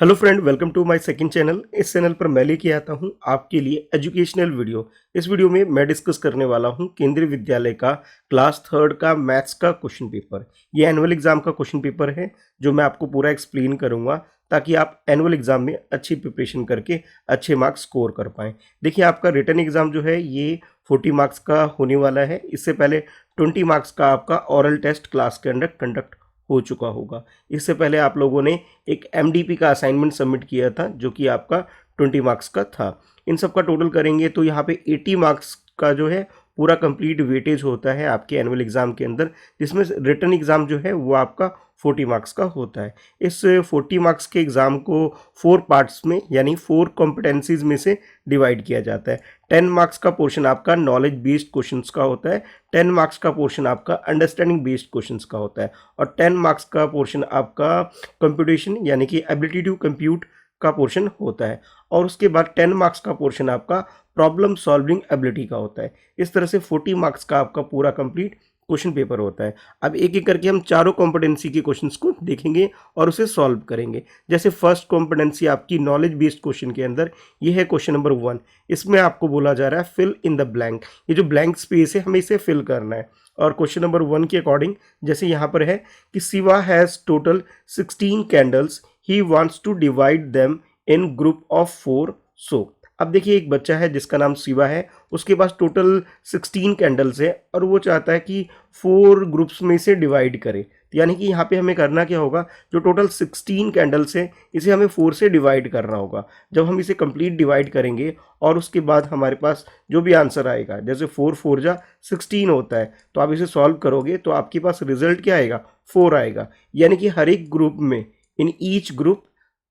Hello friend, welcome to my second channel. इस channel पर मैं लेके आता हूं आपके लिए एजुकेशनल वीडियो। इस वीडियो में मैं डिस्कस करने वाला हूं केंद्रीय विद्यालय का क्लास थर्ड का मैथ्स का क्वेश्चन पेपर। ये एनुअल एग्जाम का क्वेश्चन पेपर है जो मैं आपको पूरा एक्सप्लेन करूंगा ताकि आप एनुअल एग्जाम में अच्छी प्रिपरेशन करके अच्छे मार्क्स स्कोर कर पाएँ। देखिए, आपका रिटन एग्जाम जो है ये 40 मार्क्स का होने वाला है। इससे पहले 20 मार्क्स का आपका ओरल टेस्ट क्लास के अंदर कंडक्ट हो चुका होगा। इससे पहले आप लोगों ने एक एमडीपी का असाइनमेंट सबमिट किया था जो कि आपका 20 मार्क्स का था। इन सब का टोटल करेंगे तो यहाँ पे 80 मार्क्स का जो है पूरा कंप्लीट वेटेज होता है आपके एनुअल एग्जाम के अंदर, जिसमें रिटन एग्जाम जो है वो आपका 40 मार्क्स का होता है। इस 40 मार्क्स के एग्जाम को 4 पार्ट्स में यानी 4 कॉम्पिटेंसीज में से डिवाइड किया जाता है। 10 मार्क्स का पोर्शन आपका नॉलेज बेस्ड क्वेश्चंस का होता है, 10 मार्क्स का पोर्शन आपका अंडरस्टैंडिंग बेस्ड क्वेश्चंस का होता है और 10 मार्क्स का पोर्शन आपका कंप्यूटेशन यानी कि एबिलिटी टू कंप्यूट का पोर्शन होता है और उसके बाद 10 मार्क्स का पोर्शन आपका प्रॉब्लम सॉल्विंग एबिलिटी का होता है। इस तरह से 40 मार्क्स का आपका पूरा कंप्लीट क्वेश्चन पेपर होता है। अब एक एक करके हम चारों कॉम्पिटेंसी के क्वेश्चंस को देखेंगे और उसे सॉल्व करेंगे। जैसे फर्स्ट कॉम्पिटेंसी आपकी नॉलेज बेस्ड क्वेश्चन के अंदर ये है क्वेश्चन नंबर 1। इसमें आपको बोला जा रहा है फिल इन द ब्लैंक। ये जो ब्लैंक स्पेस है हमें इसे फिल करना है और क्वेश्चन नंबर 1 के अकॉर्डिंग जैसे यहाँ पर है कि Shiva has total 16 candles, he wants to divide them in group of 4 so. अब देखिए, एक बच्चा है जिसका नाम शिवा है, उसके पास टोटल 16 कैंडल्स है और वो चाहता है कि 4 ग्रुप्स में से डिवाइड करे। तो यानी कि यहाँ पे हमें करना क्या होगा, जो टोटल 16 कैंडल्स है इसे हमें 4 से डिवाइड करना होगा। जब हम इसे कंप्लीट डिवाइड करेंगे और उसके बाद हमारे पास जो भी आंसर आएगा, जैसे 4 4 जा 16 होता है, तो आप इसे सॉल्व करोगे तो आपके पास रिजल्ट क्या आएगा, 4 आएगा। यानी कि हर एक ग्रुप में, इन ईच ग्रुप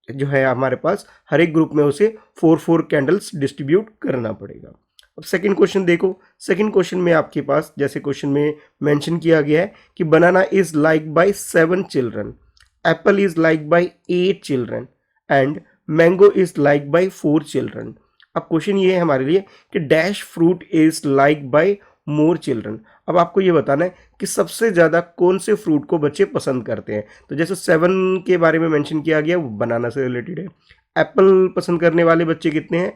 जो है हमारे पास, हर एक ग्रुप में उसे 4 4 कैंडल्स डिस्ट्रीब्यूट करना पड़ेगा। अब सेकंड क्वेश्चन देखो। सेकंड क्वेश्चन में आपके पास जैसे क्वेश्चन में मेंशन किया गया है कि banana is like by 7 children, apple is like by 8 children and mango is like by 4 children. अब क्वेश्चन ये है हमारे लिए कि dash fruit is like by more children. अब आपको ये बताना है कि सबसे ज़्यादा कौन से फ्रूट को बच्चे पसंद करते हैं। तो जैसे 7 के बारे में मेंशन किया गया वो बनाना से रिलेटेड है। एप्पल पसंद करने वाले बच्चे कितने हैं,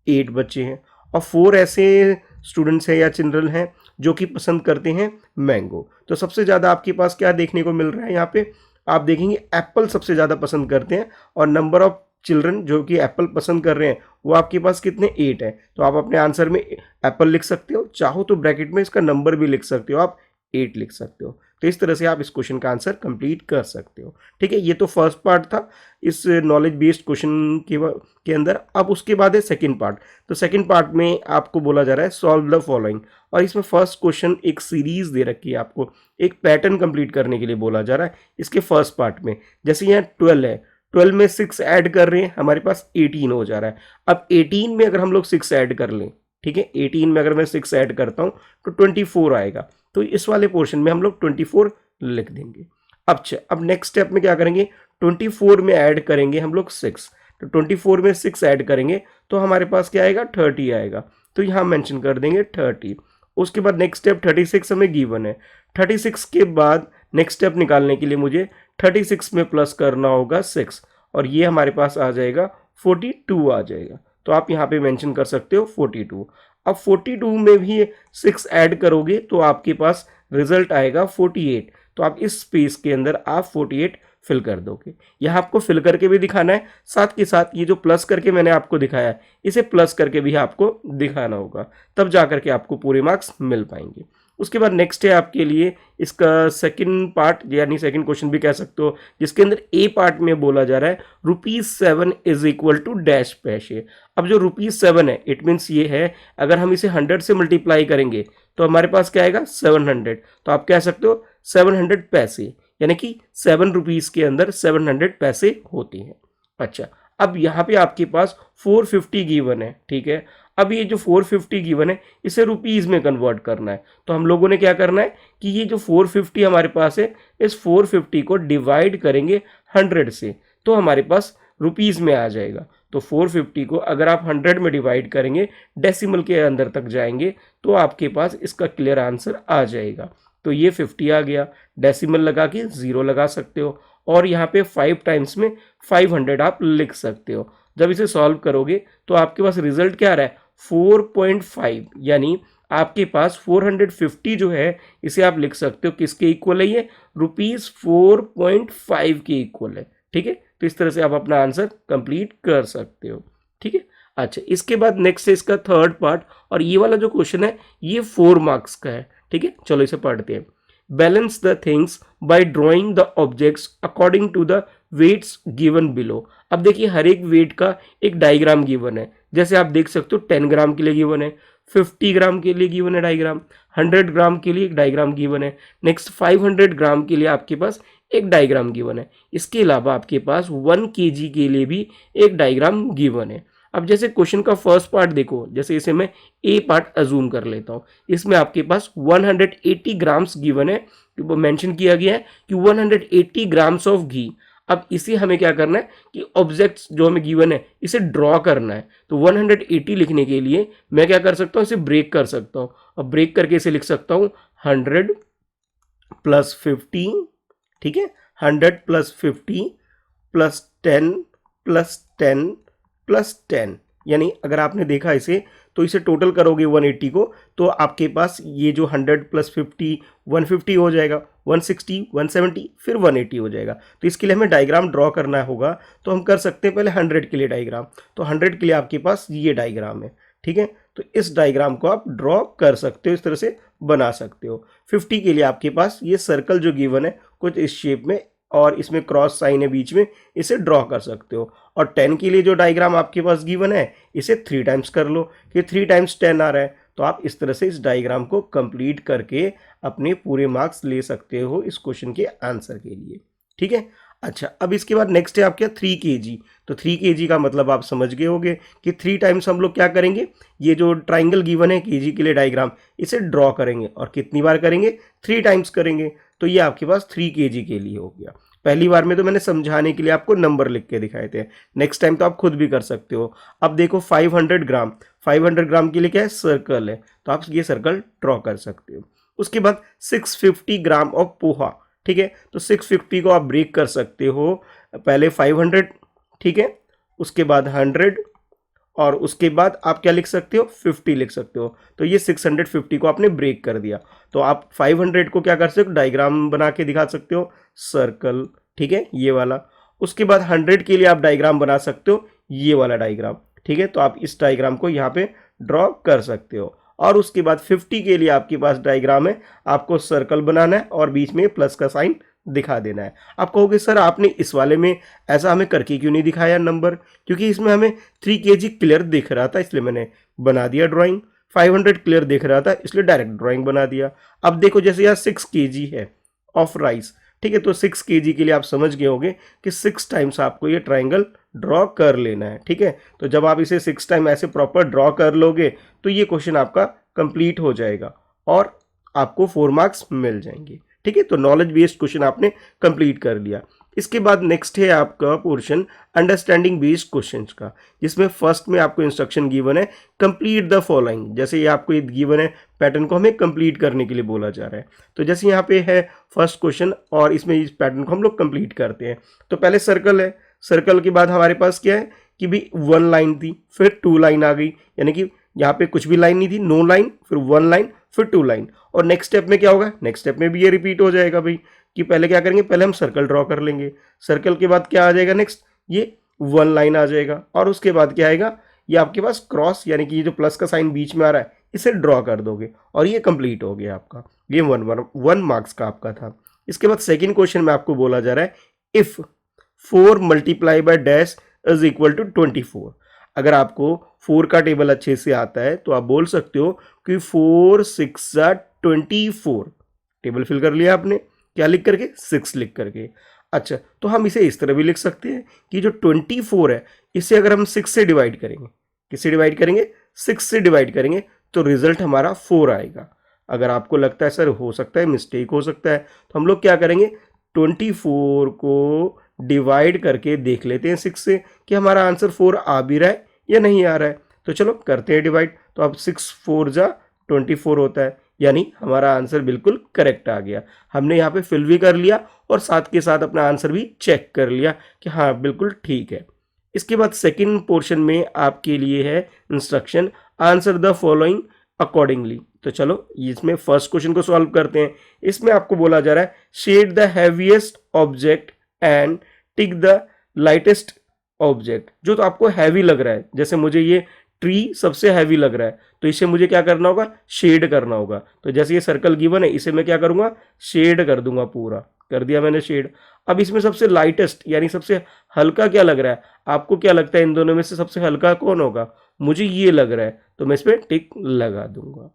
8 बच्चे हैं और 4 ऐसे स्टूडेंट्स हैं या चिल्ड्रन हैं जो कि पसंद करते हैं मैंगो। तो सबसे ज़्यादा आपके पास क्या देखने को मिल रहा है, यहाँ पे आप देखेंगे एप्पल सबसे ज़्यादा पसंद करते हैं और नंबर ऑफ चिल्ड्रन जो कि एप्पल पसंद कर रहे हैं वो आपके पास कितने, 8 है। तो आप अपने आंसर में एप्पल लिख सकते हो, चाहो तो ब्रैकेट में इसका नंबर भी लिख सकते हो, आप 8 लिख सकते हो। तो इस तरह से आप इस क्वेश्चन का आंसर कंप्लीट कर सकते हो। ठीक है, ये तो फर्स्ट पार्ट था इस नॉलेज बेस्ड क्वेश्चन के अंदर। अब उसके बाद है सेकंड पार्ट। तो सेकंड पार्ट में आपको बोला जा रहा है सॉल्व द फॉलोइंग और इसमें फर्स्ट क्वेश्चन एक सीरीज दे रखी है, आपको एक पैटर्न कंप्लीट करने के लिए बोला जा रहा है। इसके फर्स्ट पार्ट में जैसे यहाँ 12 है, 12 में 6 ऐड कर रहे हैं, हमारे पास 18 हो जा रहा है। अब 18 में अगर हम लोग 6 ऐड कर लें, ठीक है, 18 में अगर मैं 6 ऐड करता हूं तो 24 आएगा। तो इस वाले पोर्शन में हम लोग 24 लिख देंगे। अब नेक्स्ट स्टेप में क्या करेंगे, 24 में ऐड करेंगे हम लोग 6। तो 24 में 6 ऐड करेंगे तो हमारे पास क्या आएगा, 30 आएगा। तो यहाँ मेंशन कर देंगे 30। उसके बाद नेक्स्ट स्टेप 36 हमें गिवन है। 36 के बाद नेक्स्ट स्टेप निकालने के लिए मुझे 36 में प्लस करना होगा 6 और ये हमारे पास आ जाएगा 42 आ जाएगा। तो आप यहाँ पे मेंशन कर सकते हो 42। अब 42 में भी 6 ऐड करोगे तो आपके पास रिजल्ट आएगा 48। तो आप इस स्पेस के अंदर आप 48 फिल कर दोगे। यहाँ आपको फिल करके भी दिखाना है, साथ के साथ ये जो प्लस करके मैंने आपको दिखाया है इसे प्लस करके भी आपको दिखाना होगा, तब जा करके आपको पूरे मार्क्स मिल पाएंगे। उसके बाद नेक्स्ट है आपके लिए इसका सेकंड पार्ट यानी सेकंड क्वेश्चन भी कह सकते हो, जिसके अंदर ए पार्ट में बोला जा रहा है ₹7 इज इक्वल टू डैश पैसे। अब जो ₹7 है इट मीन्स ये है, अगर हम इसे 100 से मल्टीप्लाई करेंगे तो हमारे पास क्या आएगा 700। तो आप कह सकते हो 700 पैसे, यानी कि 7 रुपीज़ के अंदर 700 पैसे होते हैं। अच्छा, अब यहाँ पे आपके पास 450 गिवन है, ठीक है। अब ये जो 450 गिवन है इसे रुपीज़ में कन्वर्ट करना है। तो हम लोगों ने क्या करना है कि ये जो 450 हमारे पास है इस 450 को डिवाइड करेंगे 100 से, तो हमारे पास रुपीज़ में आ जाएगा। तो 450 को अगर आप 100 में डिवाइड करेंगे, डेसिमल के अंदर तक जाएंगे तो आपके पास इसका क्लियर आंसर आ जाएगा। तो ये 50 आ गया, डेसिमल लगा के 0 लगा सकते हो और यहाँ पे 5 टाइम्स में 500 आप लिख सकते हो। जब इसे सॉल्व करोगे तो आपके पास रिजल्ट क्या आ रहा है 4.5, यानी आपके पास 450 जो है इसे आप लिख सकते हो किसके इक्वल है, ये ₹4.5 के इक्वल है। ठीक है, तो इस तरह से आप अपना आंसर कंप्लीट कर सकते हो। ठीक है, अच्छा इसके बाद नेक्स्ट है इसका थर्ड पार्ट, और ये वाला जो क्वेश्चन है ये 4 मार्क्स का है। ठीक है, चलो इसे पढ़ते हैं। Balance the things by drawing the objects according to the weights given below. अब देखिए हर एक वेट का एक डायग्राम गिवन है। जैसे आप देख सकते हो 10 ग्राम के लिए गिवन है, 50 ग्राम के लिए गिवन है डायग्राम, 100 ग्राम के लिए एक डायग्राम गिवन है, नेक्स्ट 500 ग्राम के लिए आपके पास एक डायग्राम गिवन है। इसके अलावा आपके पास 1 kg के लिए भी एक डायग्राम गिवन है। अब जैसे क्वेश्चन का फर्स्ट पार्ट देखो, जैसे इसे मैं ए पार्ट अजूम कर लेता हूँ। इसमें आपके पास 180 ग्राम्स गिवन है, वो मेंशन किया गया है कि 180 ग्राम्स ऑफ घी। अब इसे हमें क्या करना है कि ऑब्जेक्ट्स जो हमें गिवन है इसे ड्रॉ करना है। तो 180 लिखने के लिए मैं क्या कर सकता हूँ, इसे ब्रेक कर सकता हूँ, और ब्रेक करके इसे लिख सकता हूँ 100 प्लस 50, ठीक है, 100 प्लस 50 प्लस 10 प्लस 10 प्लस 10, यानी अगर आपने देखा इसे तो इसे टोटल करोगे 180 को, तो आपके पास ये जो 100 प्लस 50 150 हो जाएगा, 160 170 फिर 180 हो जाएगा। तो इसके लिए हमें डायग्राम ड्रॉ करना होगा, तो हम कर सकते हैं पहले 100 के लिए डायग्राम। तो 100 के लिए आपके पास ये डायग्राम है। ठीक है, तो इस डायग्राम को आप ड्रॉ कर सकते हो, इस तरह से बना सकते हो। 50 के लिए आपके पास ये सर्कल जो गिवन है कुछ इस शेप में, और इसमें क्रॉस साइन है बीच में, इसे ड्रॉ कर सकते हो। और 10 के लिए जो डायग्राम आपके पास गिवन है इसे 3 टाइम्स कर लो कि 3 टाइम्स 10 आ रहा है। तो आप इस तरह से इस डायग्राम को कंप्लीट करके अपने पूरे मार्क्स ले सकते हो इस क्वेश्चन के आंसर के लिए। ठीक है, अच्छा अब इसके बाद नेक्स्ट है आपके 3 kg। तो 3 kg का मतलब आप समझ गए होंगे कि 3 टाइम्स हम लोग क्या करेंगे, ये जो ट्राइंगल गिवन है kg के लिए डायग्राम, इसे ड्रॉ करेंगे। और कितनी बार करेंगे, 3 टाइम्स करेंगे। तो ये आपके पास 3 kg के लिए हो गया। पहली बार में तो मैंने समझाने के लिए आपको नंबर लिख के दिखाए थे, नेक्स्ट टाइम तो आप खुद भी कर सकते हो। अब देखो 500 ग्राम, 500 ग्राम के लिए क्या है, सर्कल है, तो आप ये सर्कल ड्रॉ कर सकते हो। उसके बाद 650 ग्राम ऑफ पोहा। ठीक है, तो 650 को आप ब्रेक कर सकते हो, पहले 500, ठीक है, उसके बाद 100, और उसके बाद आप क्या लिख सकते हो, 50 लिख सकते हो। तो ये 650 को आपने ब्रेक कर दिया। तो आप 500 को क्या कर सकते हो, डायग्राम बना के दिखा सकते हो, सर्कल, ठीक है, ये वाला। उसके बाद 100 के लिए आप डायग्राम बना सकते हो, ये वाला डायग्राम। ठीक है, तो आप इस डायग्राम को यहाँ पे ड्रॉ कर सकते हो। और उसके बाद 50 के लिए आपके पास डायग्राम है, आपको सर्कल बनाना है और बीच में प्लस का साइन दिखा देना है। आप कहोगे सर आपने इस वाले में ऐसा हमें करके क्यों नहीं दिखाया नंबर, क्योंकि इसमें हमें 3 kg क्लियर दिख रहा था इसलिए मैंने बना दिया ड्राइंग, 500 क्लियर दिख रहा था इसलिए डायरेक्ट ड्राइंग बना दिया। अब देखो जैसे यहाँ 6 kg है ऑफ राइस, ठीक है, तो 6 kg के लिए आप समझ गए होंगे कि 6 टाइम्स आपको ये ट्राइंगल ड्रॉ कर लेना है। ठीक है, तो जब आप इसे 6 टाइम ऐसे प्रॉपर ड्रॉ कर लोगे तो ये क्वेश्चन आपका कंप्लीट हो जाएगा और आपको 4 मार्क्स मिल जाएंगे। ठीक है, तो नॉलेज बेस्ड क्वेश्चन आपने कंप्लीट कर लिया। इसके बाद नेक्स्ट है आपका पोर्शन अंडरस्टैंडिंग बेस्ड क्वेश्चंस का, जिसमें फर्स्ट में आपको इंस्ट्रक्शन गिवन है कंप्लीट द फॉलोइंग। जैसे ये आपको ये गिवन है पैटर्न को हमें कंप्लीट करने के लिए बोला जा रहा है, तो जैसे यहाँ पे है फर्स्ट क्वेश्चन और इसमें इस पैटर्न को हम लोग कंप्लीट करते हैं। तो पहले सर्कल है, सर्कल के बाद हमारे पास क्या है कि भी 1 लाइन थी, फिर 2 लाइन आ गई, यानी कि यहाँ पे कुछ भी लाइन नहीं थी, नो लाइन, फिर 1 लाइन, फिर 2 लाइन। और नेक्स्ट स्टेप में क्या होगा, नेक्स्ट स्टेप में भी ये रिपीट हो जाएगा भाई, कि पहले क्या करेंगे, पहले हम सर्कल ड्रॉ कर लेंगे, सर्कल के बाद क्या आ जाएगा नेक्स्ट, ये 1 लाइन आ जाएगा, और उसके बाद क्या आएगा, ये आपके पास क्रॉस, यानी कि ये जो प्लस का साइन बीच में आ रहा है इसे ड्रॉ कर दोगे और ये कंप्लीट हो गया आपका। ये 1 मार्क्स का आपका था। इसके बाद सेकेंड क्वेश्चन में आपको बोला जा रहा है if 4 multiply by dash is equal to 24। अगर आपको 4 का टेबल अच्छे से आता है तो आप बोल सकते हो कि 4 6 24। टेबल फिल कर लिया आपने, क्या लिख करके, 6 लिख करके। अच्छा, तो हम इसे इस तरह भी लिख सकते हैं कि जो 24 है इसे अगर हम 6 से डिवाइड करेंगे, किससे डिवाइड करेंगे, 6 से डिवाइड करेंगे, तो रिजल्ट हमारा 4 आएगा। अगर आपको लगता है सर हो सकता है मिस्टेक हो सकता है, तो हम लोग क्या करेंगे, 24 को डिवाइड करके देख लेते हैं 6 से कि हमारा आंसर 4 आ भी रहा है या नहीं आ रहा है। तो चलो करते हैं डिवाइड। तो अब 6 4 जा 24 होता है, यानी हमारा आंसर बिल्कुल करेक्ट आ गया। हमने यहाँ पे फिल भी कर लिया और साथ के साथ अपना आंसर भी चेक कर लिया कि हाँ बिल्कुल ठीक है। इसके बाद सेकंड पोर्शन में आपके लिए है instruction, answer the following accordingly. तो चलो इसमें फर्स्ट क्वेश्चन को सॉल्व करते हैं। इसमें आपको बोला जा रहा है shade the heaviest object and tick the lightest object. जो तो आपको हैवी लग रहा है, जैसे मुझे ये ट्री सबसे हैवी लग रहा है, तो इसे मुझे क्या करना होगा, शेड करना होगा। तो जैसे ये सर्कल गिवन है, इसे मैं क्या करूंगा, शेड कर दूंगा, पूरा कर दिया मैंने शेड। अब इसमें सबसे लाइटेस्ट यानी सबसे हल्का क्या लग रहा है, आपको क्या लगता है इन दोनों में से सबसे हल्का कौन होगा, मुझे ये लग रहा है, तो मैं इस पर टिक लगा दूंगा।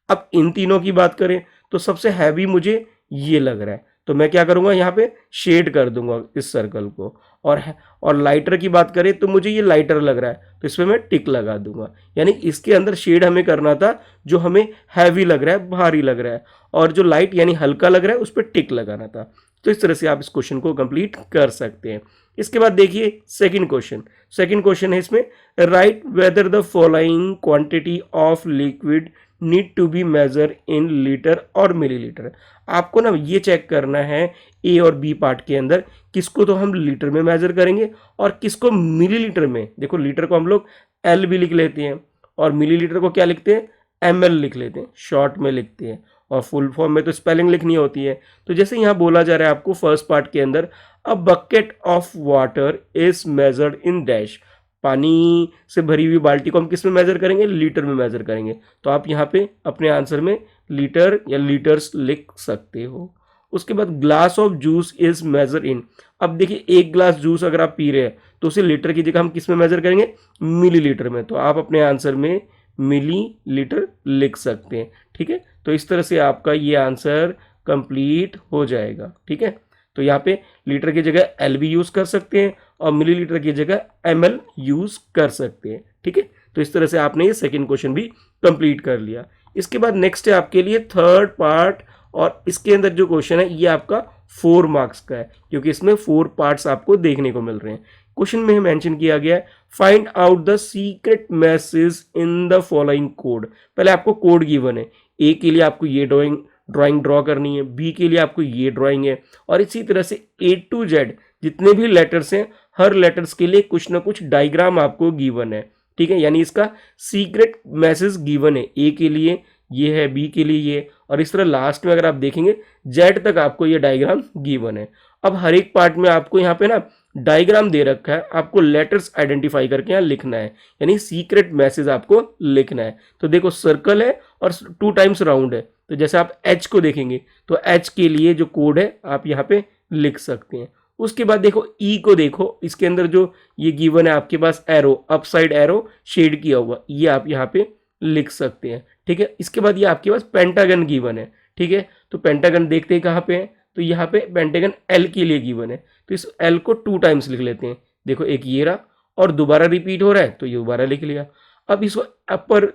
अब इन तीनों की बात करें तो सबसे हैवी मुझे ये लग रहा है, तो मैं क्या करूंगा, यहाँ पे शेड कर दूंगा इस सर्कल को। और लाइटर की बात करें तो मुझे ये लाइटर लग रहा है, तो इस पर मैं टिक लगा दूंगा। यानी इसके अंदर शेड हमें करना था जो हमें हैवी लग रहा है, भारी लग रहा है, और जो लाइट यानी हल्का लग रहा है उस पर टिक लगाना था। तो इस तरह से आप इस क्वेश्चन को कंप्लीट कर सकते हैं। इसके बाद देखिए सेकंड क्वेश्चन। सेकंड क्वेश्चन है इसमें, write whether the following quantity of liquid need to be measure in litre और मिलीलीटर। आपको ना ये चेक करना है ए और बी पार्ट के अंदर, किसको तो हम लीटर में मेजर करेंगे और किसको मिलीलीटर में। देखो लीटर को हम लोग एल भी लिख लेते हैं और मिलीलीटर को क्या लिखते हैं, एम एल लिख लेते हैं, शॉर्ट में लिखते हैं, और फुल फॉर्म में तो स्पेलिंग लिखनी होती है। तो जैसे यहाँ बोला जा रहा है आपको फर्स्ट पार्ट के अंदर, a bucket of water is measured in dash. पानी से भरी हुई बाल्टी को हम किस में मेजर करेंगे, लीटर में मेजर करेंगे। तो आप यहाँ पे अपने आंसर में लीटर या लीटर्स लिख सकते हो। उसके बाद glass of juice is measure in. अब देखिए एक ग्लास जूस अगर आप पी रहे हैं तो उसे लीटर की जगह हम किस में मेजर करेंगे, मिलीलीटर में। तो आप अपने आंसर में मिलीलीटर लिख सकते हैं। ठीक है, तो इस तरह से आपका ये आंसर कंप्लीट हो जाएगा। ठीक है, तो यहाँ पे लीटर की जगह एल भी यूज कर सकते हैं और मिलीलीटर की जगह एम एल यूज कर सकते हैं। ठीक है, तो इस तरह से आपने ये सेकंड क्वेश्चन भी कंप्लीट कर लिया। इसके बाद नेक्स्ट है आपके लिए थर्ड पार्ट, और इसके अंदर जो क्वेश्चन है ये आपका 4 मार्क्स का है, क्योंकि इसमें 4 पार्ट्स आपको देखने को मिल रहे हैं। क्वेश्चन में मेंशन किया गया है, find out the secret message in the following code. पहले आपको कोड गिवन है, ए के लिए आपको ये ड्राइंग ड्रॉ करनी है, बी के लिए आपको ये ड्राइंग है, और इसी तरह से ए टू जेड जितने भी लेटर्स हैं हर लेटर्स के लिए कुछ ना कुछ डायग्राम आपको गिवन है। ठीक है, यानी इसका सीक्रेट मैसेज गिवन है, ए के लिए ये है, बी के लिए ये, और इस तरह लास्ट में अगर आप देखेंगे जेड तक आपको ये डायग्राम गिवन है। अब हर एक पार्ट में आपको यहाँ पे ना डायग्राम दे रखा है, आपको लेटर्स आइडेंटिफाई करके यहाँ लिखना है, यानी सीक्रेट मैसेज आपको लिखना है। तो देखो सर्कल है और 2 टाइम्स राउंड है, तो जैसे आप एच को देखेंगे तो एच के लिए जो कोड है आप यहाँ पे लिख सकते हैं। उसके बाद देखो ई को देखो, इसके अंदर जो ये गिवन है आपके पास एरो, अपसाइड एरो शेड किया हुआ, ये आप यहाँ पे लिख सकते हैं। ठीक है, इसके बाद ये आपके पास पेंटागन गिवन है। ठीक है, तो पेंटागन देखते हैं कहाँ पे है, तो यहाँ पे पेंटागन एल के लिए गिवन है, तो इस एल को 2 टाइम्स लिख लेते हैं। देखो एक ये रहा और दोबारा रिपीट हो रहा है तो ये दोबारा लिख लिया। अब इसको अपर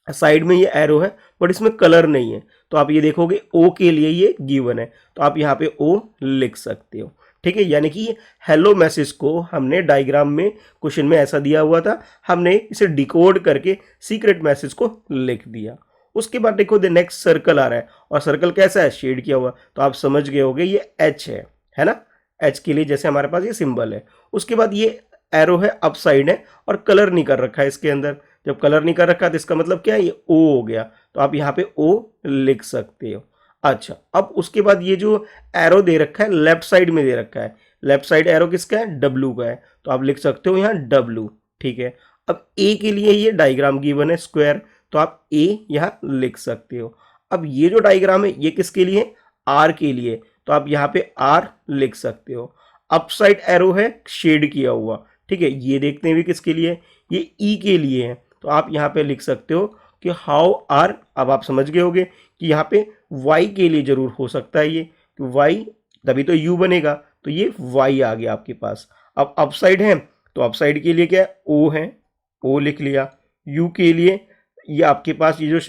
साइड में ये एरो है बट इसमें कलर नहीं है, तो आप ये देखोगे ओ के लिए ये गिवन है, तो आप यहाँ पे ओ लिख सकते हो। ठीक है, यानी कि हेलो मैसेज को हमने डायग्राम में क्वेश्चन में ऐसा दिया हुआ था, हमने इसे डिकोड करके सीक्रेट मैसेज को लिख दिया। उसके बाद देखो द नेक्स्ट सर्कल आ रहा है, और सर्कल कैसा है, शेड किया हुआ, तो आप समझ गए होगे ये एच है ना, एच के लिए जैसे हमारे पास ये सिंबल है। उसके बाद ये एरो है, अपसाइड है और कलर नहीं कर रखा है इसके अंदर। जब कलर नहीं कर रखा तो इसका मतलब क्या है, ये ओ हो गया, तो आप यहाँ पे ओ लिख सकते हो। अच्छा, अब उसके बाद ये जो एरो दे रखा है लेफ्ट साइड में दे रखा है, लेफ्ट साइड एरो किसका है, डब्लू का है, तो आप लिख सकते हो यहाँ डब्लू। ठीक है, अब ए के लिए ये डायग्राम गिवन है स्क्वायर, तो आप ए यहाँ लिख सकते हो। अब ये जो डायग्राम है ये किसके लिए, आर के लिए, तो आप यहाँ पे आर लिख सकते हो। अपसाइड एरो है शेड किया हुआ, ठीक है, ये देखते हैं भी किसके लिए, ये ई के लिए है, तो आप यहाँ पे लिख सकते हो कि हाउ आर। अब आप समझ गए होगे कि यहाँ पे वाई के लिए जरूर हो सकता है ये, वाई तभी तो यू बनेगा, तो ये वाई आ गया आपके पास। अब अपसाइड है तो अपसाइड के लिए क्या है, ओ है, ओ लिख लिया। यू के लिए ये आपके पास ये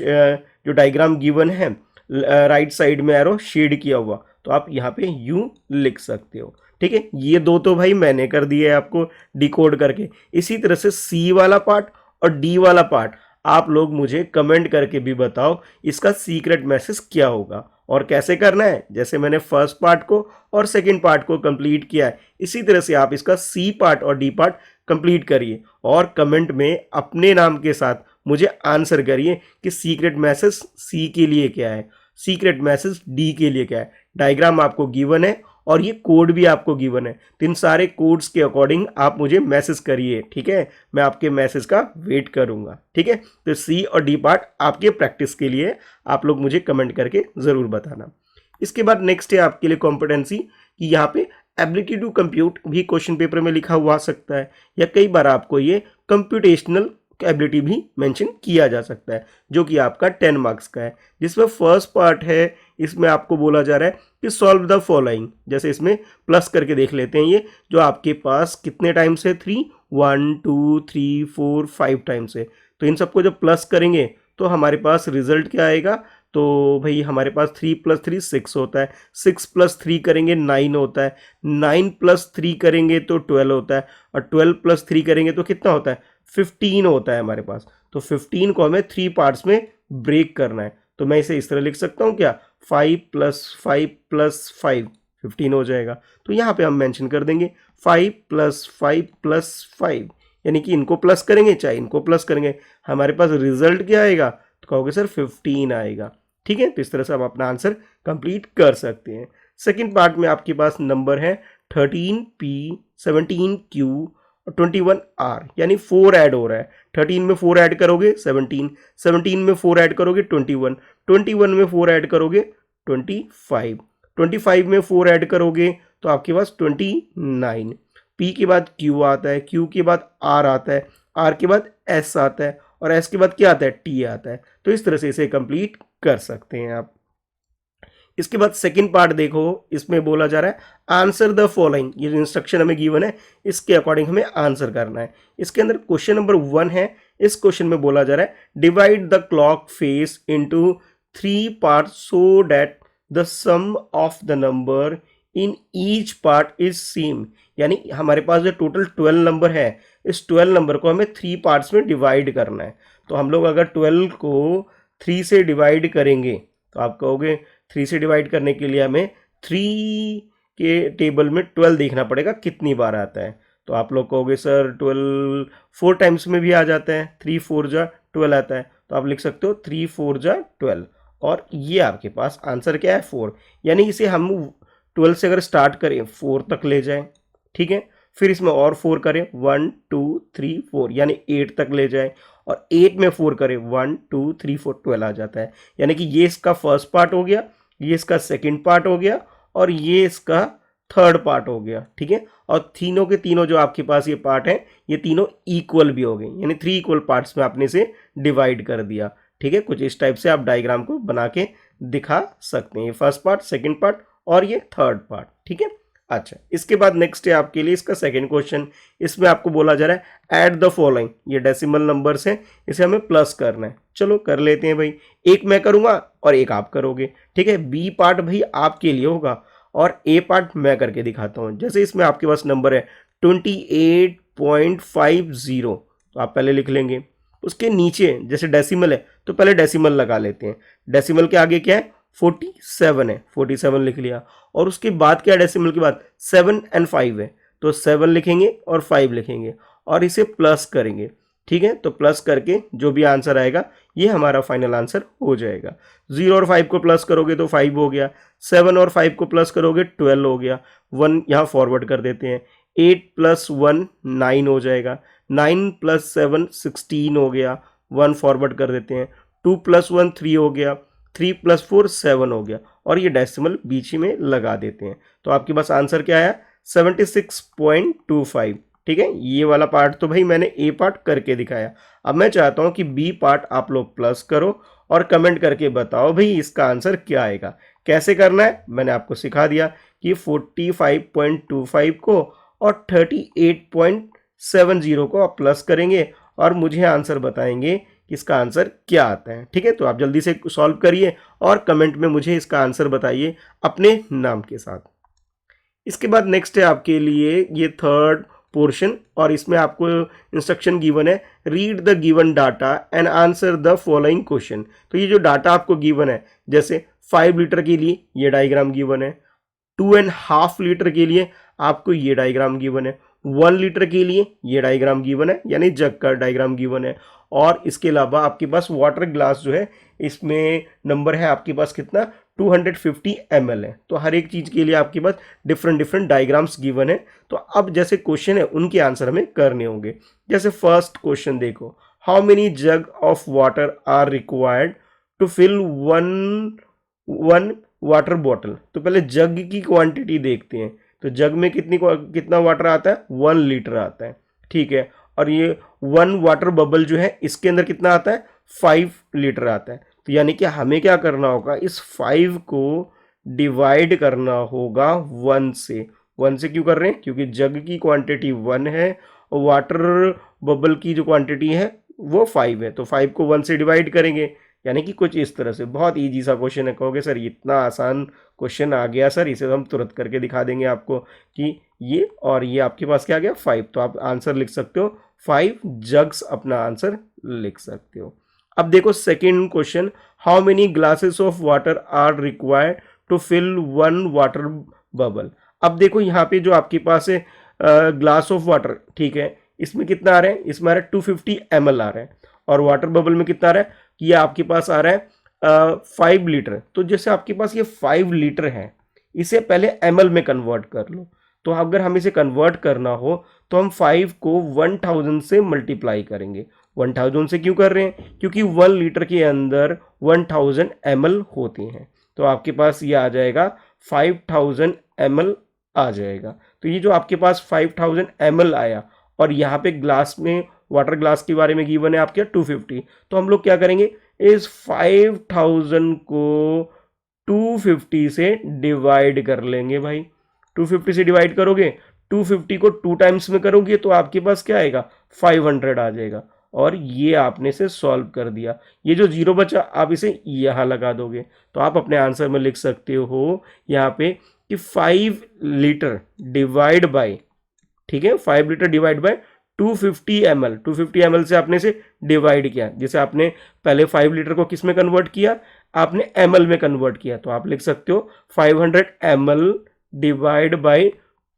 जो डायग्राम गिवन है राइट साइड में एरो शेड किया हुआ, तो आप यहाँ पे यू लिख सकते हो। ठीक है, ये दो तो भाई मैंने कर दिए आपको डिकोड करके। इसी तरह से सी वाला पार्ट और डी वाला पार्ट आप लोग मुझे कमेंट करके भी बताओ इसका सीक्रेट मैसेज क्या होगा और कैसे करना है। जैसे मैंने फर्स्ट पार्ट को और सेकंड पार्ट को कंप्लीट किया है, इसी तरह से आप इसका सी पार्ट और डी पार्ट कंप्लीट करिए और कमेंट में अपने नाम के साथ मुझे आंसर करिए कि सीक्रेट मैसेज सी के लिए क्या है, सीक्रेट मैसेज डी के लिए क्या है। डायग्राम आपको गिवन है और ये कोड भी आपको गिवन है, तो इन सारे कोड्स के अकॉर्डिंग आप मुझे मैसेज करिए, ठीक है। मैं आपके मैसेज का वेट करूंगा, ठीक है। तो सी और डी पार्ट आपके प्रैक्टिस के लिए, आप लोग मुझे कमेंट करके ज़रूर बताना। इसके बाद नेक्स्ट है आपके लिए कॉम्पिटेंसी, कि यहाँ पे एबिलिटी टू कंप्यूट भी क्वेश्चन पेपर में लिखा हुआ आ सकता है, या कई बार आपको ये कंप्यूटेशनल एबिलिटी भी मेंशन किया जा सकता है, जो कि आपका 10 मार्क्स का है। जिसमें फर्स्ट पार्ट है, इसमें आपको बोला जा रहा है कि सॉल्व द फॉलोइंग। जैसे इसमें प्लस करके देख लेते हैं, ये जो आपके पास कितने टाइम से 3 1 2 3 4 5 टाइम से, तो इन सबको जब प्लस करेंगे तो हमारे पास रिजल्ट क्या आएगा। तो भाई हमारे पास 3 + 3 6 होता है, 6 + 3 करेंगे 9 होता है, 9 + 3 करेंगे तो 12 होता है, और 12 + 3 करेंगे तो कितना होता है 15 होता है हमारे पास। तो 15 को हमें 3 पार्ट्स में ब्रेक करना है, तो मैं इसे इस तरह लिख सकता हूँ क्या, 5 + 5 + 5 15 हो जाएगा। तो यहाँ पे हम मेंशन कर देंगे 5 + 5 + 5, यानी कि इनको प्लस करेंगे चाहे इनको प्लस करेंगे, हमारे पास रिजल्ट क्या आएगा, तो कहोगे सर 15 आएगा, ठीक है। तो इस तरह से आप अपना आंसर कंप्लीट कर सकते हैं। सेकंड पार्ट में आपके पास नंबर है 13P 17Q और 21R, यानी 4 ऐड हो रहा है। 13 में 4 ऐड करोगे 17, 17 में 4 ऐड करोगे 21, 21 में 4 ऐड करोगे 25, 25 में 4 ऐड करोगे तो आपके पास 29। P के बाद Q आता है, Q के बाद R आता है, R के बाद S आता है, और S के बाद क्या आता है, T आता है। तो इस तरह से इसे कंप्लीट कर सकते हैं आप। इसके बाद सेकंड पार्ट देखो, इसमें बोला जा रहा है आंसर द फॉलोइंग। ये जो इंस्ट्रक्शन हमें गिवन है इसके अकॉर्डिंग हमें आंसर करना है। इसके अंदर क्वेश्चन नंबर 1 है, इस क्वेश्चन में बोला जा रहा है divide the clock face into 3 part so that the sum of the number in each part is same. यानी हमारे पास जो टोटल 12 नंबर है, इस 12 नंबर को हमें 3 पार्ट्स में डिवाइड करना है। तो हम लोग अगर 12 को 3 से डिवाइड करेंगे तो आप कहोगे 3 से डिवाइड करने के लिए हमें 3 के टेबल में 12 देखना पड़ेगा कितनी बार आता है। तो आप लोग कहोगे सर 12 4 टाइम्स में भी आ जाता है, 3 4 जा 12 आता है, तो आप लिख सकते हो 3 4 जा 12, और ये आपके पास आंसर क्या है 4। यानी इसे हम 12 से अगर स्टार्ट करें 4 तक ले जाएं, ठीक है, फिर इसमें और 4 करें 1 2 3 4, यानी 8 तक ले जाएं, और 8 में 4 करें 1 2 3 4 12 आ जाता है। यानी कि ये इसका फर्स्ट पार्ट हो गया, ये इसका सेकंड पार्ट हो गया, और ये इसका थर्ड पार्ट हो गया, ठीक है। और तीनों के तीनों जो आपके पास ये पार्ट हैं, ये तीनों इक्वल भी हो गए, यानी 3 इक्वल पार्ट्स में आपने इसे डिवाइड कर दिया, ठीक है। कुछ इस टाइप से आप डायग्राम को बना के दिखा सकते हैं, ये फर्स्ट पार्ट, सेकंड पार्ट और ये थर्ड पार्ट, ठीक है। अच्छा, इसके बाद नेक्स्ट है आपके लिए इसका सेकंड क्वेश्चन। इसमें आपको बोला जा रहा है ऐड द फॉलोइंग, ये डेसिमल नंबर्स हैं, इसे हमें प्लस करना है। चलो कर लेते हैं भाई, एक मैं करूंगा और एक आप करोगे, ठीक है। बी पार्ट भाई आपके लिए होगा और ए पार्ट मैं करके दिखाता हूं। जैसे इसमें आपके पास नंबर है 28.50, तो आप पहले लिख लेंगे। उसके नीचे जैसे डेसिमल है तो पहले डेसिमल लगा लेते हैं। डेसिमल के आगे क्या है 47 है, 47 लिख लिया। और उसके बाद क्या डेसिमल के बाद 7 और 5 है, तो 7 लिखेंगे और 5 लिखेंगे और इसे प्लस करेंगे, ठीक है। तो प्लस करके जो भी आंसर आएगा ये हमारा फाइनल आंसर हो जाएगा। 0 और 5 को प्लस करोगे तो 5 हो गया, 7 और 5 को प्लस करोगे 12 हो गया, 1 यहाँ फॉरवर्ड कर देते हैं, 8 + 1 9 हो जाएगा, 9 + 7 16 हो गया, 1 फॉरवर्ड कर देते हैं, 2 + 1 3 हो गया, 3 + 4 7 हो गया, और ये डेसिमल बीच में लगा देते हैं। तो आपके पास आंसर क्या आया 76.25, ठीक है। ये वाला पार्ट तो भाई मैंने ए पार्ट करके दिखाया। अब मैं चाहता हूं कि बी पार्ट आप लोग प्लस करो और कमेंट करके बताओ भाई इसका आंसर क्या आएगा। कैसे करना है मैंने आपको सिखा दिया कि 45.25 को और 38.70 को आप प्लस करेंगे और मुझे आंसर बताएंगे कि इसका आंसर क्या आता है, ठीक है। तो आप जल्दी से सॉल्व करिए और कमेंट में मुझे इसका आंसर बताइए अपने नाम के साथ। इसके बाद नेक्स्ट है आपके लिए ये थर्ड पोर्शन और इसमें आपको इंस्ट्रक्शन गिवन है, read the given data and answer the following question. तो ये जो डाटा आपको गिवन है, जैसे 5 लीटर के लिए ये डायग्राम गिवन है, 2.5 लीटर के लिए आपको ये डायग्राम गिवन है, 1 लीटर के लिए ये डायग्राम गिवन है, यानी जग का डायग्राम गिवन है। और इसके अलावा आपके पास वाटर ग्लास जो है, इसमें नंबर है आपके पास कितना, 250 ml है। तो हर एक चीज़ के लिए आपके पास डिफरेंट डिफरेंट डायग्राम्स गिवन है। तो अब जैसे क्वेश्चन है उनके आंसर हमें करने होंगे। जैसे फर्स्ट क्वेश्चन देखो, how many jug of water are required to fill one water bottle. तो पहले जग की क्वांटिटी देखते हैं। तो जग में कितना वाटर आता है, 1 लीटर आता है, ठीक है। और ये 1 वाटर बबल जो है इसके अंदर कितना आता है, 5 लीटर आता है। तो यानी कि हमें क्या करना होगा, इस 5 को डिवाइड करना होगा 1 से। 1 से क्यों कर रहे हैं, क्योंकि जग की क्वांटिटी 1 है और वाटर बबल की जो क्वांटिटी है वो 5 है। तो 5 को 1 से डिवाइड करेंगे, यानी कि कुछ इस तरह से। बहुत इजी सा क्वेश्चन है। कहोगे सर इतना आसान क्वेश्चन आ गया सर, इसे हम तुरंत करके दिखा देंगे आपको कि ये और ये आपके पास क्या आ गया, 5। तो आप आंसर लिख सकते हो 5 जग्स, अपना आंसर लिख सकते हो। अब देखो second question, how many glasses of water are required to fill 1 water bubble. अब देखो यहाँ पे जो आपके पास है ग्लास ऑफ वाटर, ठीक है, इसमें कितना आ रहा है, इसमें आ रहा है 250 ml आ रहा है। और वाटर बबल में कितना आ रहा है, ये आपके पास आ रहा है 5 लीटर। तो जैसे आपके पास ये 5 लीटर है, इसे पहले ml में कन्वर्ट कर लो। तो अगर हम इसे कन्वर्ट करना हो तो हम 5 को 1000 से मल्टीप्लाई करेंगे। 1000 से क्यों कर रहे हैं, क्योंकि 1 लीटर के अंदर 1000 ml होते हैं। तो आपके पास ये आ जाएगा 5000 ml आ जाएगा। तो ये जो आपके पास 5000 ml आया, और यहाँ पे ग्लास में, वाटर ग्लास के बारे में गिवन है आपके 250। तो हम लोग क्या करेंगे, इस 5000 को 250 से डिवाइड कर लेंगे भाई। 250 से डिवाइड करोगे, 250 को 2 टाइम्स में करोगे तो आपके पास क्या आएगा, 500 आ जाएगा। और ये आपने से सॉल्व कर दिया। ये जो 0 बचा आप इसे यहाँ लगा दोगे। तो आप अपने आंसर में लिख सकते हो यहाँ पे कि 5 लीटर डिवाइड बाय, ठीक है, 5 litre divide by 250 ml। 250 ml से आपने से डिवाइड किया, जैसे आपने पहले 5 लीटर को किस में कन्वर्ट किया, आपने ml में कन्वर्ट किया। तो आप लिख सकते हो 500 ml divide by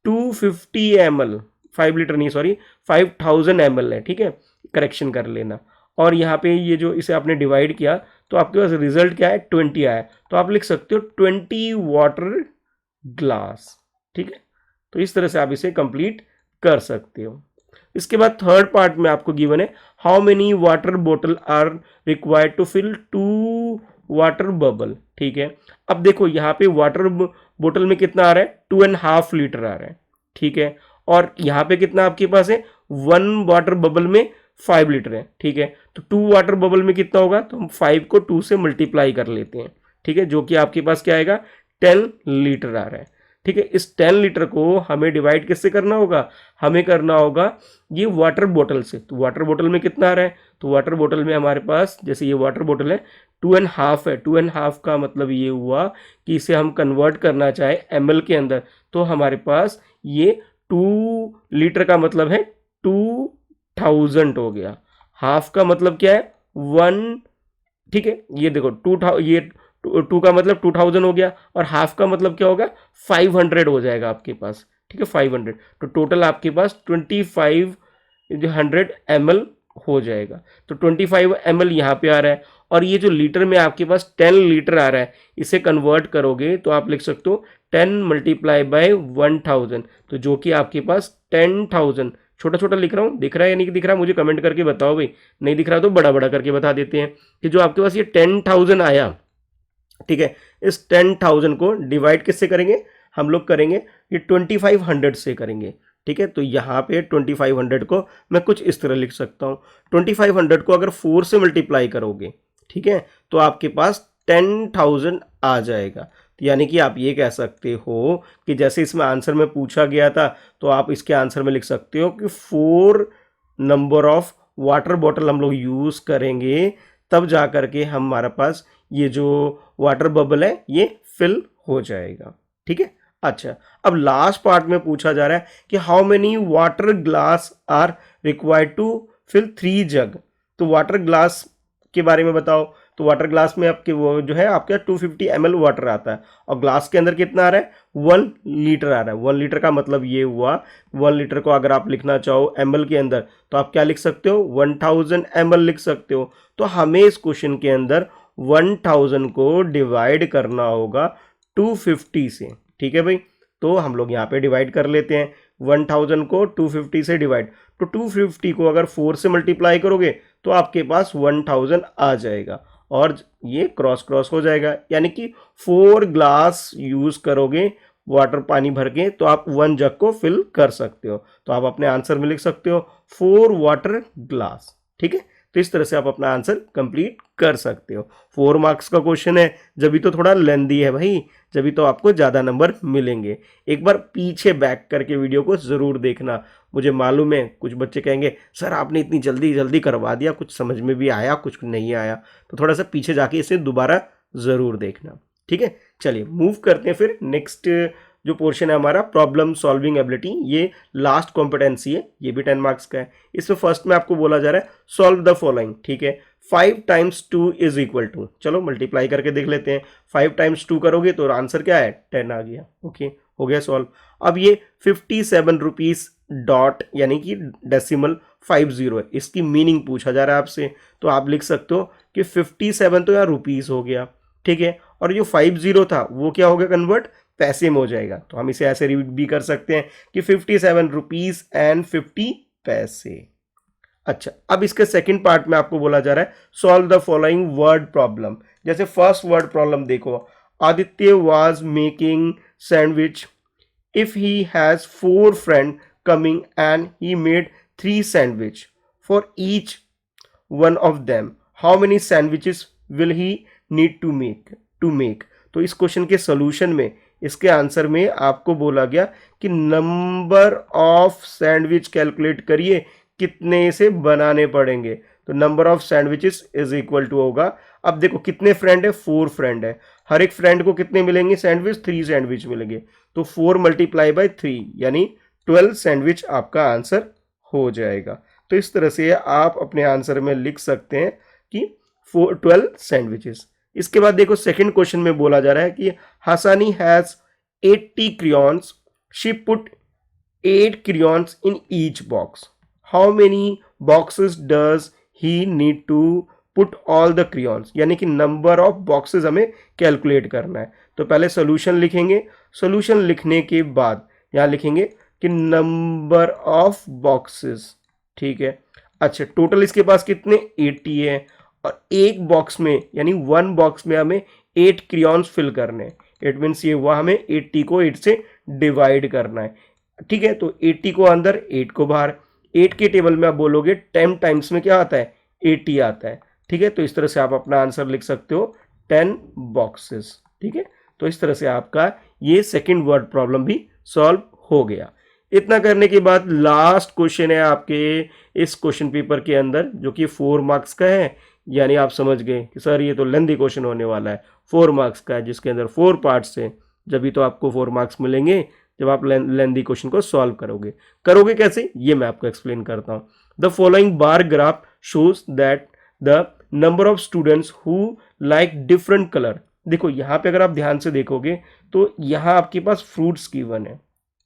250 ml। 5 litre नहीं, सॉरी 5000 ml है, ठीक है, करेक्शन कर लेना। और यहाँ पे ये जो इसे आपने डिवाइड किया तो आपके पास रिजल्ट क्या है, 20 आया। तो आप लिख सकते हो 20 वाटर ग्लास, ठीक है। तो इस तरह से आप इसे कंप्लीट कर सकते हो। इसके बाद थर्ड पार्ट में आपको गिवन है, हाउ मेनी वाटर बोतल are required to fill 2 water bubble, ठीक है। अब देखो यहाँ पे वाटर बोतल में कितना आ रहा है, 2.5 लीटर आ रहा है, ठीक है। और यहाँ पे कितना आपके पास है, 1 वाटर बबल में 5 लीटर है, ठीक है। तो 2 वाटर बबल में कितना होगा, तो हम 5 को 2 से मल्टीप्लाई कर लेते हैं, ठीक है, जो कि आपके पास क्या आएगा, 10 लीटर आ रहा है, ठीक है। इस 10 लीटर को हमें डिवाइड किससे करना होगा, हमें करना होगा ये वाटर बोतल से। तो वाटर बोतल में कितना आ रहा है, तो वाटर बोतल में हमारे पास, जैसे ये वाटर बोतल है 2.5 है, 2.5 का मतलब ये हुआ कि इसे हम कन्वर्ट करना चाहे ml के अंदर, तो हमारे पास ये 2 लीटर का मतलब है 2000 हो गया। हाफ का मतलब क्या है, 1, ठीक है। ये देखो 2 का मतलब 2000 हो गया, और हाफ का मतलब क्या होगा, 500 हो जाएगा आपके पास, ठीक है, 500। तो टोटल आपके पास 2500 ml हो जाएगा। तो 25 ml यहाँ पे आ रहा है। और ये जो लीटर में आपके पास 10 लीटर आ रहा है, इसे कन्वर्ट करोगे तो आप लिख सकते हो 10 मल्टीप्लाई बाय 1000, तो जो कि आपके पास 10,000। छोटा छोटा लिख रहा हूँ, दिख रहा है या नहीं दिख रहा, मुझे कमेंट करके बताओ भाई। नहीं दिख रहा तो बड़ा बड़ा करके बता देते हैं कि जो आपके पास ये 10,000 आया, ठीक है, इस 10,000 को डिवाइड किससे करेंगे, हम लोग करेंगे ये 2500 से करेंगे, ठीक है। तो यहाँ पे 2500 को मैं कुछ इस तरह लिख सकता हूँ। 2500 को अगर 4 से मल्टीप्लाई करोगे, ठीक है, तो आपके पास 10,000 आ जाएगा। तो यानी कि आप ये कह सकते हो कि जैसे इसमें आंसर में पूछा गया था, तो आप इसके आंसर में लिख सकते हो कि 4 नंबर ऑफ वाटर बॉटल हम लोग यूज़ करेंगे, तब जा करके हमारे पास ये जो वाटर बबल है ये फिल हो जाएगा, ठीक है। अच्छा, अब लास्ट पार्ट में पूछा जा रहा है कि how many water glass are required to fill 3 jug. तो वाटर ग्लास के बारे में बताओ। तो वाटर ग्लास में आपके वो जो है आपका 250 ml वाटर आता है और ग्लास के अंदर कितना आ रहा है 1 लीटर आ रहा है। 1 लीटर का मतलब ये हुआ 1 लीटर को अगर आप लिखना चाहो ml के अंदर तो आप क्या लिख सकते हो 1000 ml लिख सकते हो। तो हमें इस क्वेश्चन के अंदर 1000 को डिवाइड करना होगा 250 से। ठीक है भाई, तो हम लोग यहाँ पे डिवाइड कर लेते हैं 1000 को 250 से डिवाइड। तो 250 को अगर 4 से मल्टीप्लाई करोगे तो आपके पास 1000 आ जाएगा और ये क्रॉस क्रॉस हो जाएगा, यानी कि 4 ग्लास यूज करोगे वाटर पानी भर के तो आप 1 जग को फिल कर सकते हो। तो आप अपने आंसर में लिख सकते हो 4 वाटर ग्लास। ठीक है, तो इस तरह से आप अपना आंसर कंप्लीट कर सकते हो। 4 मार्क्स का क्वेश्चन है, जब तो थोड़ा लेंदी है भाई, जब तो आपको ज़्यादा नंबर मिलेंगे। एक बार पीछे बैक करके वीडियो को ज़रूर देखना। मुझे मालूम है कुछ बच्चे कहेंगे सर आपने इतनी जल्दी जल्दी करवा दिया, कुछ समझ में भी आया कुछ नहीं आया, तो थोड़ा सा पीछे जाके इसे दोबारा ज़रूर देखना। ठीक है, चलिए मूव करते हैं फिर नेक्स्ट जो पोर्शन है हमारा प्रॉब्लम सॉल्विंग एबिलिटी। ये लास्ट कॉम्पिटेंसी है, ये भी 10 मार्क्स का है। इसमें फर्स्ट में आपको बोला जा रहा है सॉल्व द फॉलोइंग। ठीक है, 5 टाइम्स 2 इज इक्वल टू, चलो मल्टीप्लाई करके देख लेते हैं। 5 टाइम्स 2 करोगे तो आंसर क्या है 10 आ गया। ओके, हो गया सॉल्व। अब ये 57 रुपीज डॉट यानी कि डेसिमल 50 है, इसकी मीनिंग पूछा जा रहा है आपसे। तो आप लिख सकते हो कि 57 तो यार रुपीज हो गया। ठीक है, और जो 50 था वो क्या हो गया कन्वर्ट पैसे में हो जाएगा। तो हम इसे ऐसे रीड भी कर सकते हैं कि 57 रुपीज एंड 50 पैसे। अच्छा, अब इसके सेकंड पार्ट में आपको बोला जा रहा है solve the following word problem. जैसे फर्स्ट वर्ड प्रॉब्लम देखो, Aditya was making sandwich if he has 4 friend coming and he made 3 sandwich for each one of them, how many sandwiches will he need to make. तो इस question के solution में इसके answer में आपको बोला गया कि नंबर ऑफ सैंडविच कैलकुलेट करिए कितने से बनाने पड़ेंगे। तो number of sandwiches is equal to होगा, अब देखो कितने फ्रेंड है 4 फ्रेंड है, हर एक फ्रेंड को कितने मिलेंगे सैंडविच 3 सैंडविच मिलेंगे। तो 4 मल्टीप्लाई बाय 3 यानी 12 सैंडविच आपका आंसर हो जाएगा। तो इस तरह से आप अपने आंसर में लिख सकते हैं कि 12 सैंडविचेस। इसके बाद देखो सेकंड क्वेश्चन में बोला जा रहा है कि Hasani has 80 crayons, she put 8 crayons in each box, how many boxes does he need to put all the crayons, यानी कि नंबर ऑफ बॉक्सेस हमें कैलकुलेट करना है। तो पहले सोल्यूशन लिखेंगे, सोल्यूशन लिखने के बाद यहां लिखेंगे कि नंबर ऑफ बॉक्सेस। ठीक है, अच्छा टोटल इसके पास कितने 80 है और एक बॉक्स में यानी 1 बॉक्स में हमें 8 क्रियॉन्स फिल करने हैं। इट मीन्स ये हुआ हमें 80 को 8 से डिवाइड करना है। ठीक है, तो 80 को अंदर 8 को बाहर, 8 के टेबल में आप बोलोगे 10 टाइम्स में क्या आता है 80 आता है। ठीक है, तो इस तरह से आप अपना आंसर लिख सकते हो 10 बॉक्सेस। ठीक है, तो इस तरह से आपका ये सेकंड वर्ड प्रॉब्लम भी सॉल्व हो गया। इतना करने के बाद लास्ट क्वेश्चन है आपके इस क्वेश्चन पेपर के अंदर जो कि 4 मार्क्स का है, यानी आप समझ गए कि सर ये तो लेंदी क्वेश्चन होने वाला है। 4 मार्क्स का है जिसके अंदर 4 पार्ट्स हैं, जब भी तो आपको 4 मार्क्स मिलेंगे जब आप लेंदी क्वेश्चन को सॉल्व करोगे। करोगे कैसे ये मैं आपको एक्सप्लेन करता हूँ। The following bar graph shows that the number of students who like different colour. देखो यहाँ पे अगर आप ध्यान से देखोगे तो यहाँ आपके पास फ्रूट्स गिवन है।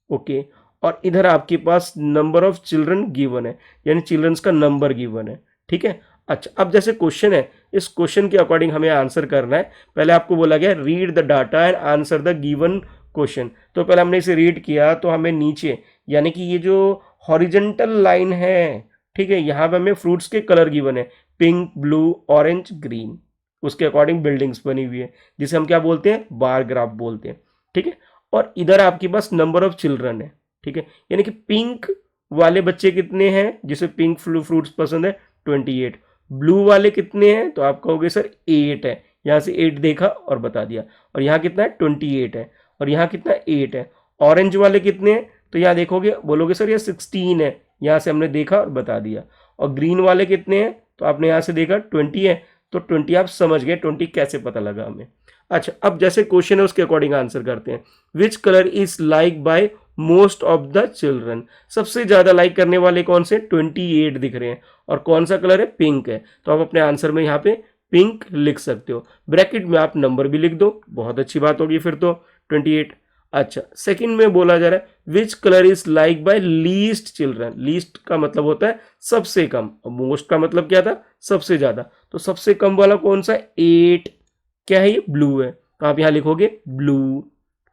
ओके, और इधर आपके पास नंबर ऑफ चिल्ड्रन गिवन है, यानी चिल्ड्रंस का नंबर गिवन है। ठीक है, अच्छा अब जैसे क्वेश्चन है इस क्वेश्चन के अकॉर्डिंग हमें आंसर करना है। पहले आपको बोला गया read the data and answer the given question. तो पहले हमने इसे रीड किया तो हमें नीचे यानी कि ये जो हॉरिजेंटल लाइन है, ठीक है, यहाँ पे हमें फ्रूट्स के कलर गिवन है पिंक ब्लू ऑरेंज ग्रीन, उसके अकॉर्डिंग बिल्डिंग्स बनी हुई है जिसे हम क्या बोलते हैं बार ग्राफ बोलते हैं। ठीक है, और इधर आपके पास नंबर ऑफ चिल्ड्रन है। ठीक है, यानी कि पिंक वाले बच्चे कितने हैं जिसे पिंक फ्रूट्स पसंद है 28। ब्लू वाले कितने हैं तो आप कहोगे सर 8 है, यहाँ से 8 देखा और बता दिया, और यहाँ कितना है 28 है, और यहाँ कितना 8 है। ऑरेंज वाले कितने हैं तो यहाँ देखोगे बोलोगे सर ये 16 है, यहाँ से हमने देखा और बता दिया। और ग्रीन वाले कितने हैं तो आपने यहाँ से देखा 20 है, तो 20 आप समझ गए 20 कैसे पता लगा हमें। अच्छा, अब जैसे क्वेश्चन है उसके अकॉर्डिंग आंसर करते हैं। Which colour is like by most of the children, सबसे ज्यादा लाइक करने वाले कौन से, 28 दिख रहे हैं, और कौन सा कलर है, पिंक है। तो आप अपने आंसर में यहाँ पे पिंक लिख सकते हो, ब्रैकेट में आप नंबर भी लिख दो, बहुत अच्छी बात होगी फिर तो 28। अच्छा, सेकंड में बोला जा रहा है विच colour is like bye least children, least का मतलब होता है सबसे कम, और मोस्ट का मतलब क्या था, सबसे ज्यादा। तो सबसे कम वाला कौन सा, 8, क्या है ये, ब्लू है, तो आप यहां लिखोगे ब्लू।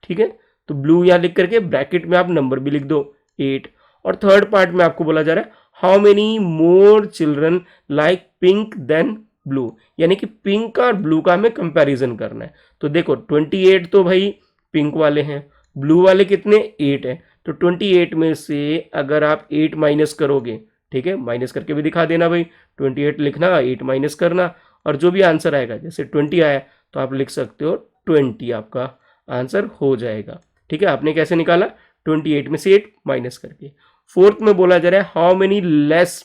ठीक है, तो ब्लू यहां लिख करके ब्रैकेट में आप नंबर भी लिख दो 8। और थर्ड पार्ट में आपको बोला जा रहा है how many more children like pink than blue, यानी कि पिंक और ब्लू का हमें कंपैरिजन करना है। तो देखो 28 तो भाई पिंक वाले हैं, ब्लू वाले कितने, 8 है। तो 28 में से अगर आप 8 माइनस करोगे, ठीक है, माइनस करके भी दिखा देना भाई, 28 लिखना, 8 माइनस करना, और जो भी आंसर आएगा, जैसे 20 आया तो आप लिख सकते हो 20, आपका आंसर हो जाएगा। ठीक है, आपने कैसे निकाला, 28 में से 8 माइनस करके। फोर्थ में बोला जा रहा है how many less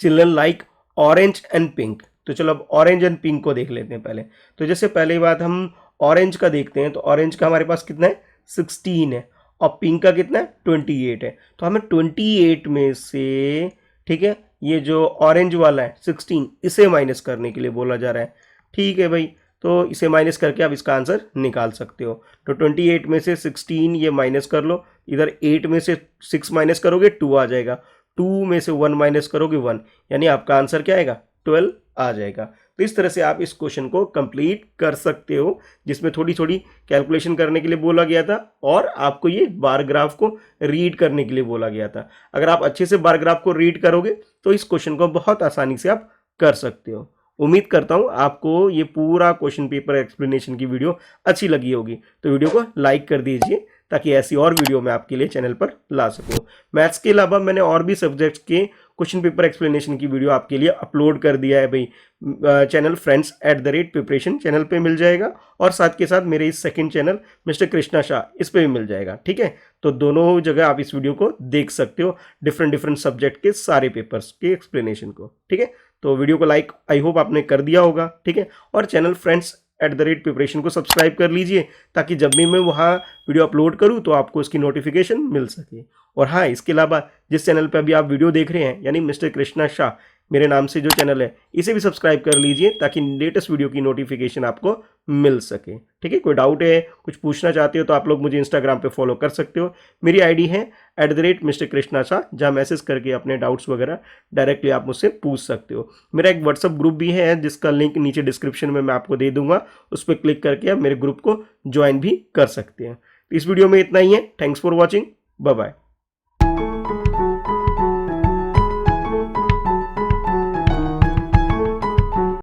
children like orange and pink. तो चलो अब ऑरेंज एंड पिंक को देख लेते हैं पहले। तो जैसे पहली बात हम ऑरेंज का देखते हैं, तो ऑरेंज का हमारे पास कितना है, 16 है, और पिंक का कितना है, 28 है। तो हमें 28 में से, ठीक है, ये जो ऑरेंज वाला है 16, इसे माइनस करने के लिए बोला जा रहा है। ठीक है भाई, तो इसे माइनस करके आप इसका आंसर निकाल सकते हो। तो 28 में से 16 ये माइनस कर लो, इधर 8 में से 6 माइनस करोगे 2 आ जाएगा, 2 में से 1 माइनस करोगे 1, यानी आपका आंसर क्या आएगा, 12 आ जाएगा। तो इस तरह से आप इस क्वेश्चन को कंप्लीट कर सकते हो, जिसमें थोड़ी थोड़ी कैलकुलेशन करने के लिए बोला गया था, और आपको ये बार ग्राफ को रीड करने के लिए बोला गया था। अगर आप अच्छे से बार ग्राफ को रीड करोगे तो इस क्वेश्चन को बहुत आसानी से आप कर सकते हो। उम्मीद करता हूं आपको ये पूरा क्वेश्चन पेपर एक्सप्लेनेशन की वीडियो अच्छी लगी होगी। तो वीडियो को लाइक कर दीजिए ताकि ऐसी और वीडियो मैं आपके लिए चैनल पर ला सकूं। मैथ्स के अलावा मैंने और भी सब्जेक्ट्स के क्वेश्चन पेपर एक्सप्लेनेशन की वीडियो आपके लिए अपलोड कर दिया है भाई। चैनल friends@प्रिपरेशन चैनल पे मिल जाएगा, और साथ के साथ मेरे इस second channel mister Krishna Shah, इस पे भी मिल जाएगा। ठीक है, तो दोनों जगह आप इस वीडियो को देख सकते हो, डिफरेंट डिफरेंट सब्जेक्ट के सारे पेपर्स के एक्सप्लेनेशन को। ठीक है, तो वीडियो को लाइक आई होप आपने कर दिया होगा। ठीक है, और चैनल friends@प्रिपरेशन को सब्सक्राइब कर लीजिए, ताकि जब भी मैं वहाँ वीडियो अपलोड करूँ तो आपको उसकी नोटिफिकेशन मिल सके। और हाँ, इसके अलावा जिस चैनल पर अभी आप वीडियो देख रहे हैं, यानी मिस्टर कृष्णा शाह मेरे नाम से जो चैनल है, इसे भी सब्सक्राइब कर लीजिए ताकि लेटेस्ट वीडियो की नोटिफिकेशन आपको मिल सके। ठीक है, कोई डाउट है, कुछ पूछना चाहते हो तो आप लोग मुझे इंस्टाग्राम पे फॉलो कर सकते हो। मेरी आईडी है @मिस्टर कृष्णा शाह, जहाँ मैसेज करके अपने डाउट्स वगैरह डायरेक्टली आप मुझसे पूछ सकते हो। मेरा एक व्हाट्सअप ग्रुप भी है जिसका लिंक नीचे डिस्क्रिप्शन में मैं आपको दे दूंगा, उस पर क्लिक करके आप मेरे ग्रुप को ज्वाइन भी कर सकते हैं। इस वीडियो में इतना ही है। Thanks for watching, bye bye.